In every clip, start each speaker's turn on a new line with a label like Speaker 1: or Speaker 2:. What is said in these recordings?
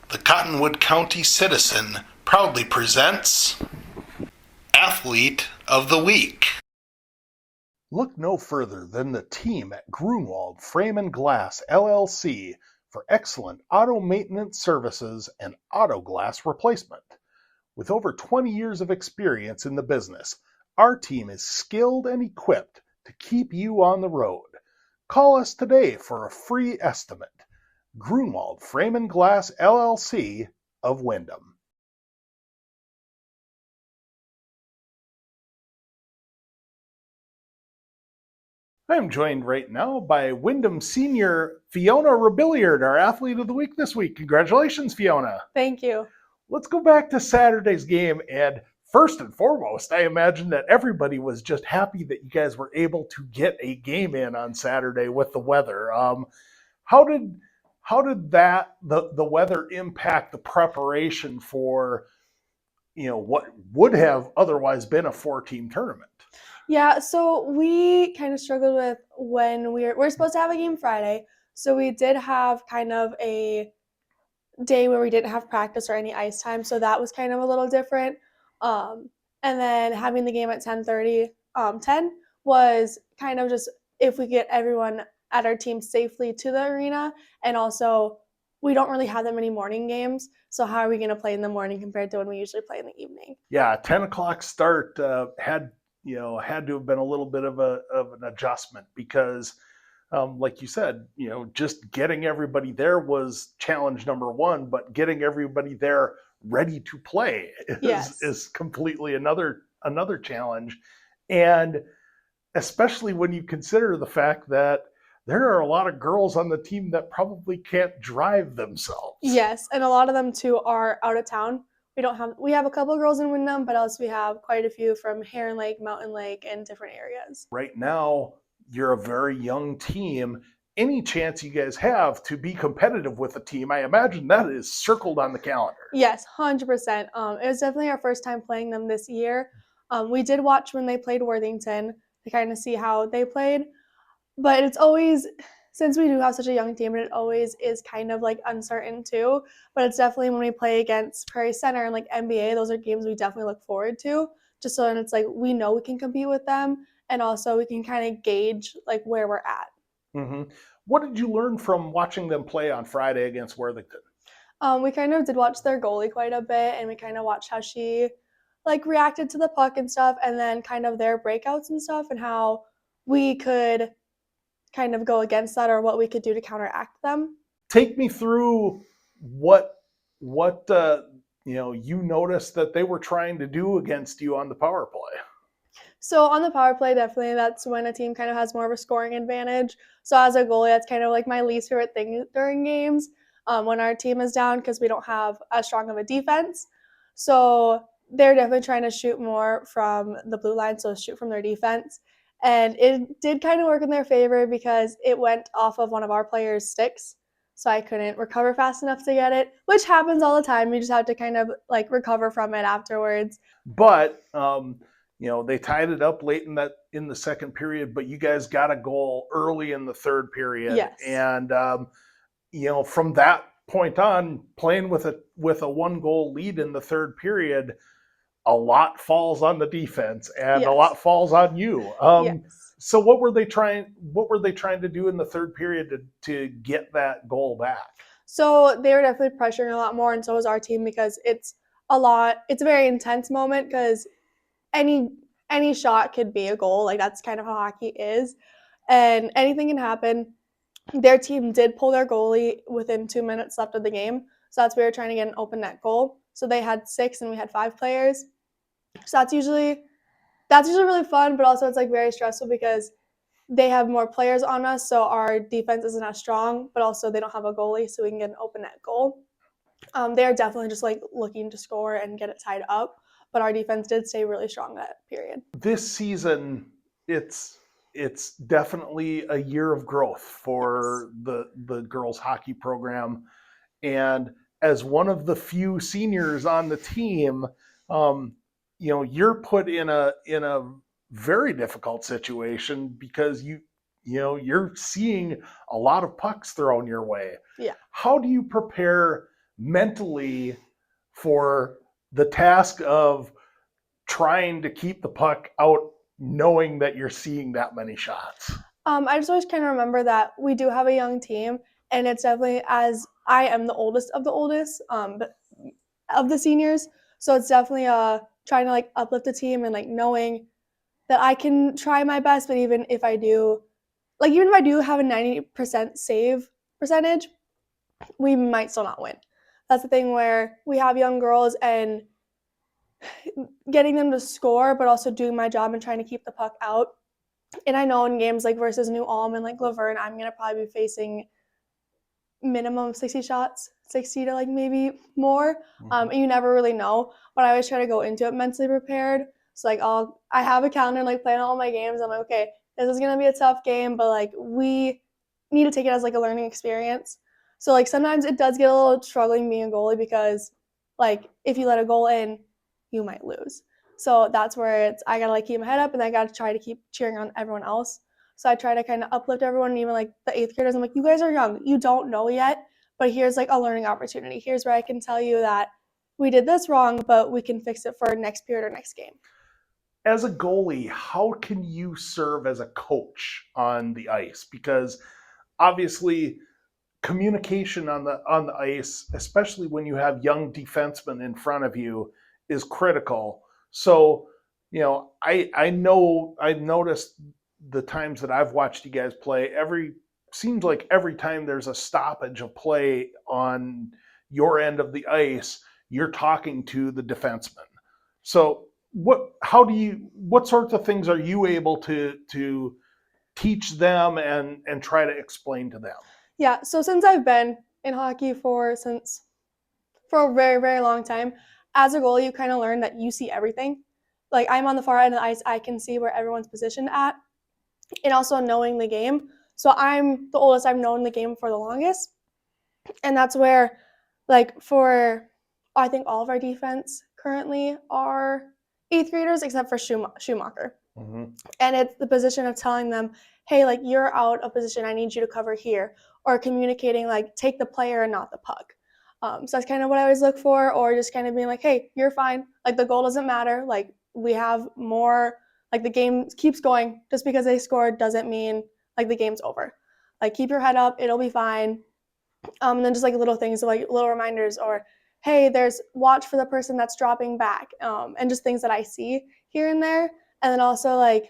Speaker 1: The Cottonwood County Citizen proudly presents Athlete of the Week.
Speaker 2: Look no further than the team at Grunwald Frame and Glass LLC for excellent auto maintenance services and auto glass replacement. With over 20 years of experience in the business, our team is skilled and equipped to keep you on the road. Call us today for a free estimate. Grunwald Frame and Glass LLC of Windham. I'm joined right now by Windham senior Fiona Robillard, our Athlete of the Week this week. Congratulations, Fiona.
Speaker 3: Thank you.
Speaker 2: Let's go back to Saturday's game. And first and foremost, I imagine that everybody was just happy that you guys were able to get a game in on Saturday with the weather. How did that the weather impact the preparation for what would have otherwise been a 4-team tournament?
Speaker 3: Yeah, so we kind of struggled with when we're supposed to have a game Friday. So we did have kind of a day where we didn't have practice or any ice time. So that was kind of a little different. And then having the game at 10:30, 10 was kind of just if we get everyone at our team safely to the arena. And also we don't really have that many morning games. So how are we going to play in the morning compared to when we usually play in the evening?
Speaker 2: Yeah, 10 o'clock start had to have been a little bit of an adjustment because, like you said, just getting everybody there was challenge number one, but getting everybody there ready to play is completely another challenge. And especially when you consider the fact that there are a lot of girls on the team that probably can't drive themselves.
Speaker 3: Yes, and a lot of them too are out of town. We have a couple of girls in Windham, but also we have quite a few from Heron Lake, Mountain Lake, and different areas.
Speaker 2: Right now, you're a very young team. Any chance you guys have to be competitive with a team, I imagine that is circled on the calendar.
Speaker 3: Yes, 100%. It was definitely our first time playing them this year. We did watch when they played Worthington to kind of see how they played, but it's always, since we do have such a young team, it always is kind of like uncertain too. But it's definitely when we play against Prairie Center and like NBA, those are games we definitely look forward to. Just so then it's like we know we can compete with them, and also we can kind of gauge like where we're at.
Speaker 2: Mm-hmm. What did you learn from watching them play on Friday against Worthington?
Speaker 3: We kind of did watch their goalie quite a bit, and we kind of watched how she like reacted to the puck and stuff, and then kind of their breakouts and stuff, and how we could kind of go against that or what we could do to counteract them.
Speaker 2: Take me through what you noticed that they were trying to do against you on the power play.
Speaker 3: So on the power play, definitely that's when a team kind of has more of a scoring advantage. So as a goalie, that's kind of like my least favorite thing during games when our team is down because we don't have as strong of a defense. So they're definitely trying to shoot more from the blue line, so shoot from their defense. And it did kind of work in their favor because it went off of one of our players' sticks. So I couldn't recover fast enough to get it, which happens all the time. You just have to kind of like recover from it afterwards.
Speaker 2: But they tied it up late in the second period, but you guys got a goal early in the third period.
Speaker 3: Yes.
Speaker 2: And from that point on, playing with a 1-goal lead in the third period, a lot falls on the defense and a lot falls on you. So what were they trying to do in the third period to get that goal back?
Speaker 3: So they were definitely pressuring a lot more, and so was our team because it's a very intense moment because any shot could be a goal. Like that's kind of how hockey is, and anything can happen. Their team did pull their goalie within 2 minutes left of the game, so that's why we were trying to get an open net goal. So they had 6 and we had 5 players. So that's usually really fun, but also it's like very stressful because they have more players on us, so our defense isn't as strong, but also they don't have a goalie, so we can get an open net goal. They are definitely just like looking to score and get it tied up, but our defense did stay really strong that period.
Speaker 2: This season, it's definitely a year of growth for the girls hockey program, and as one of the few seniors on the team, you're put in a very difficult situation because you're seeing a lot of pucks thrown your way.
Speaker 3: Yeah.
Speaker 2: How do you prepare mentally for the task of trying to keep the puck out, knowing that you're seeing that many shots?
Speaker 3: I just always kind of remember that we do have a young team, and it's definitely, as I am the oldest of the oldest, of the seniors, so it's definitely trying to like uplift the team and like knowing that I can try my best, but even if I do have a 90% save percentage, we might still not win. That's the thing where we have young girls and getting them to score, but also doing my job and trying to keep the puck out. And I know in games like versus New Ulm and like Laverne, I'm gonna probably be facing minimum 60 shots, 60 to like maybe more. And you never really know, but I always try to go into it mentally prepared. So like I have a calendar and like plan all my games. I'm like, okay, this is gonna be a tough game, but like we need to take it as like a learning experience. So like sometimes it does get a little struggling being a goalie because like if you let a goal in, you might lose. So that's where I gotta like keep my head up and I gotta try to keep cheering on everyone else. So I try to kind of uplift everyone, and even like the 8th graders. I'm like, you guys are young, you don't know yet, but here's like a learning opportunity. Here's where I can tell you that we did this wrong, but we can fix it for next period or next game.
Speaker 2: As a goalie, how can you serve as a coach on the ice? Because obviously communication on the ice, especially when you have young defensemen in front of you, is critical. So, I know I've noticed the times that I've watched you guys play, seems like every time there's a stoppage of play on your end of the ice, you're talking to the defenseman. So what sorts of things are you able to teach them and try to explain to them?
Speaker 3: Yeah, so since I've been in hockey for a very, very long time, as a goalie, you kind of learn that you see everything. Like I'm on the far end of the ice, I can see where everyone's positioned at, and also knowing the game. So I'm the oldest, I've known the game for the longest, and that's where, like for, I think all of our defense currently are 8th graders except for Schumacher.
Speaker 2: Mm-hmm.
Speaker 3: And it's the position of telling them, hey, like you're out of position, I need you to cover here, or communicating like take the player and not the puck. So that's kind of what I always look for, or just kind of being like, hey, you're fine, like the goal doesn't matter, like we have more, like the game keeps going. Just because they scored doesn't mean like the game's over. Like keep your head up, it'll be fine. And then just like little things, like little reminders, or hey, there's watch for the person that's dropping back, and just things that I see here and there. And then also like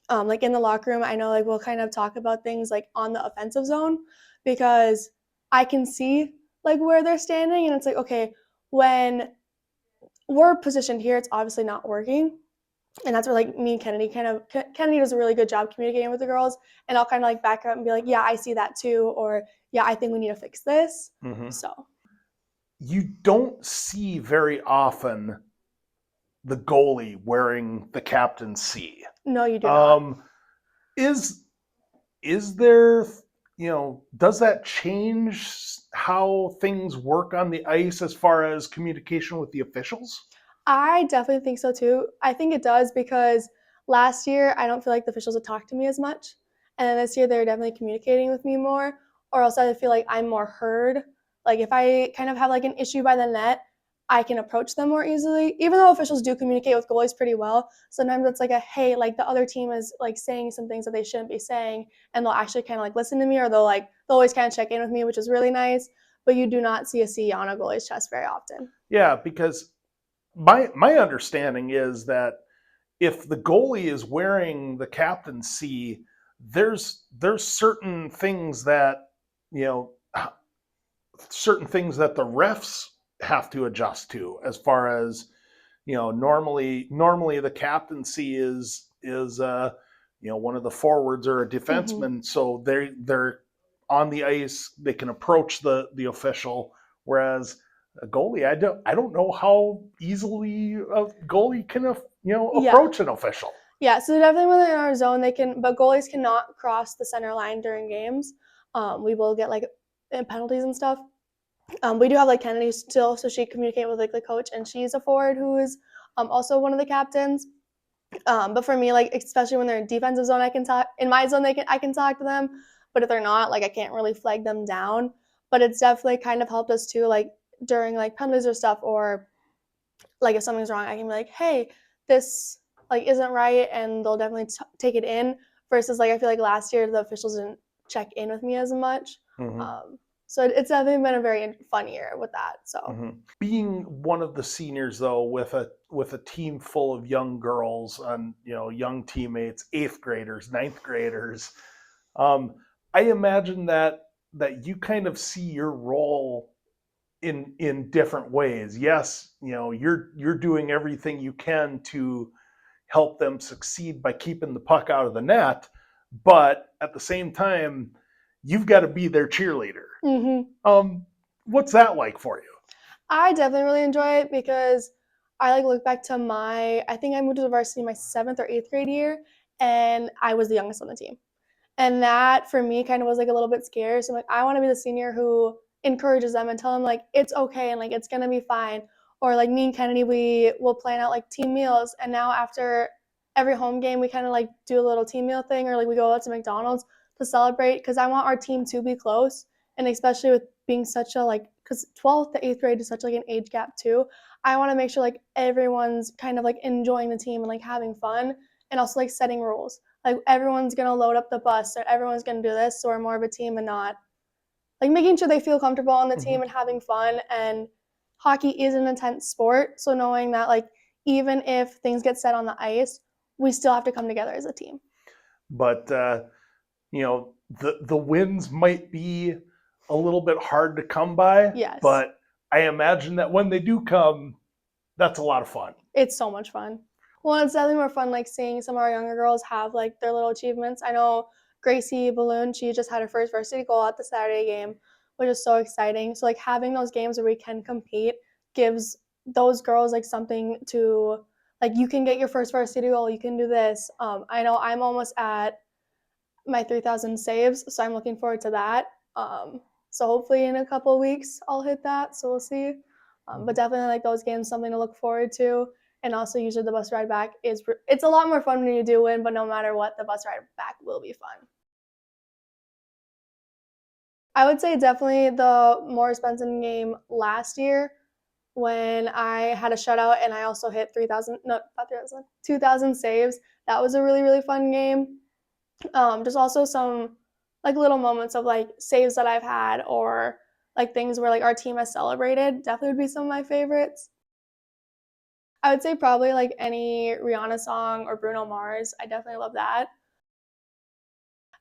Speaker 3: in the locker room, I know like we'll kind of talk about things like on the offensive zone, because I can see like where they're standing, and it's like, okay, when we're positioned here, it's obviously not working. And that's where like me and Kennedy does a really good job communicating with the girls, and I'll kind of like back up and be like, yeah, I see that too, or yeah, I think we need to fix this.
Speaker 2: Mm-hmm.
Speaker 3: So
Speaker 2: you don't see very often the goalie wearing the captain's C.
Speaker 3: no, you do not.
Speaker 2: Is there, does that change how things work on the ice as far as communication with the officials?
Speaker 3: I definitely think so too. I think it does, because last year I don't feel like the officials would talk to me as much, and then this year they're definitely communicating with me more, or else I feel like I'm more heard. Like if I kind of have like an issue by the net, I can approach them more easily. Even though officials do communicate with goalies pretty well, sometimes it's like a hey, like the other team is like saying some things that they shouldn't be saying, and they'll actually kind of like listen to me, or they'll always kind of check in with me, which is really nice. But you do not see a C on a goalie's chest very often.
Speaker 2: Yeah, because my understanding is that if the goalie is wearing the captain's C, there's certain things that certain things that the refs have to adjust to, as far as normally the captaincy is one of the forwards or a defenseman,
Speaker 3: Mm-hmm.
Speaker 2: so they're on the ice, they can approach the official, whereas a goalie, I don't know how easily a goalie can approach an official.
Speaker 3: Yeah, so definitely when they're in our zone, they can, but goalies cannot cross the center line during games. We will get like penalties and stuff. We do have like Kennedy still, so she communicates with like the coach, and she's a forward who is also one of the captains. But for me, like especially when they're in defensive zone, I can talk. In my zone, I can talk to them. But if they're not, like I can't really flag them down. but it's definitely kind of helped us too, like during like penalties or stuff, or like if something's wrong, I can be like, hey, this like isn't right, and they'll definitely take it in. Versus like I feel like last year the officials didn't check in with me as much. So it's definitely been a very fun year with that. So
Speaker 2: being one of the seniors though, with a team full of young girls and young teammates, 8th graders, 9th graders, I imagine that you kind of see your role in different ways. Yes, you're doing everything you can to help them succeed by keeping the puck out of the net, but at the same time, you've got to be their cheerleader. What's that like for you?
Speaker 3: I definitely really enjoy it because I like look back to I think I moved to the varsity my 7th or 8th grade year, and I was the youngest on the team. And that for me kind of was like a little bit scary. So I'm like, I want to be the senior who encourages them and tell them like it's okay and like it's gonna be fine. Or like me and Kennedy, we will plan out like team meals, and now after every home game we kind of like do a little team meal thing, or like we go out to McDonald's to celebrate, because I want our team to be close. And especially with being such a like, because 12th to 8th grade is such like an age gap too, I want to make sure like everyone's kind of like enjoying the team and like having fun, and also like setting rules. Like everyone's gonna load up the bus, or everyone's gonna do this, so we're more of a team, and not like making sure they feel comfortable on the team and having fun. And hockey is an intense sport, so knowing that like even if things get set on the ice, we still have to come together as a team.
Speaker 2: But the wins might be a little bit hard to come by.
Speaker 3: Yes.
Speaker 2: But I imagine that when they do come, that's a lot of fun.
Speaker 3: It's so much fun. Well, it's definitely more fun like seeing some of our younger girls have like their little achievements. I know Gracie Balloon, she just had her first varsity goal at the Saturday game, which is so exciting. So like having those games where we can compete gives those girls like something to, like, you can get your first varsity goal, you can do this. I know I'm almost at my 3,000 saves, so I'm looking forward to that. So hopefully in a couple of weeks I'll hit that, so we'll see. But definitely like those games, something to look forward to. And also usually the bus ride back it's a lot more fun when you do win, but no matter what, the bus ride back will be fun. I would say definitely the Morris Benson game last year, when I had a shutout and I also hit 2,000 saves. That was a really, really fun game. Just also some like little moments of like saves that I've had, or like things where like our team has celebrated, definitely would be some of my favorites. I would say probably like any Rihanna song or Bruno Mars. I definitely love that.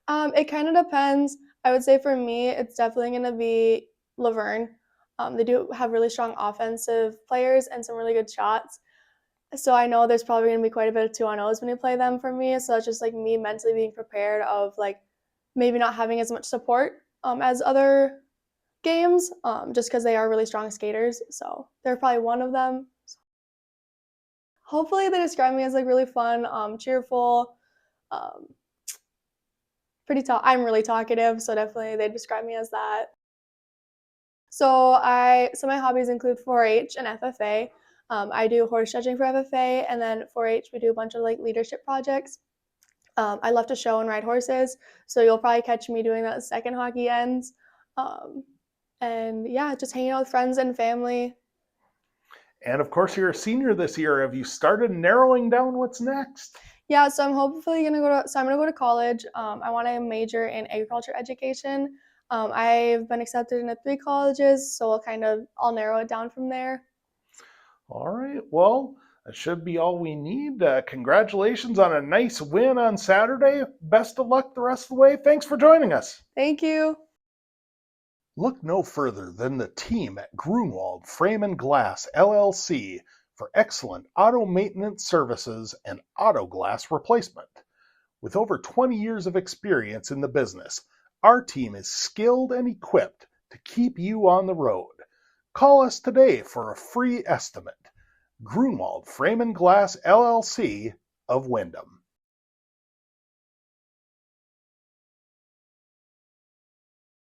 Speaker 3: It kind of depends. I would say for me, it's definitely going to be Laverne. They do have really strong offensive players and some really good shots. So I know there's probably going to be quite a bit of 2-on-0s when you play them for me. So it's just like me mentally being prepared of like maybe not having as much support as other games, just because they are really strong skaters. So they're probably one of them. Hopefully they describe me as like really fun, cheerful, I'm really talkative, so definitely they describe me as that. So my hobbies include 4-H and FFA. I do horse judging for FFA, and then 4-H we do a bunch of like leadership projects. I love to show and ride horses, so you'll probably catch me doing that the second hockey ends. And yeah, just hanging out with friends and family.
Speaker 2: And of course, you're a senior this year. Have you started narrowing down what's next?
Speaker 3: Yeah, so I'm hopefully going to go to college. I want to major in agriculture education. I've been accepted into 3 colleges, so I'll narrow it down from there.
Speaker 2: All right, well, that should be all we need. Congratulations on a nice win on Saturday. Best of luck the rest of the way. Thanks for joining us.
Speaker 3: Thank you.
Speaker 2: Look no further than the team at Grunwald Frame and Glass, LLC, for excellent auto maintenance services and auto glass replacement. With over 20 years of experience in the business, our team is skilled and equipped to keep you on the road. Call us today for a free estimate. Grunwald Frame and Glass, LLC of Wyndham.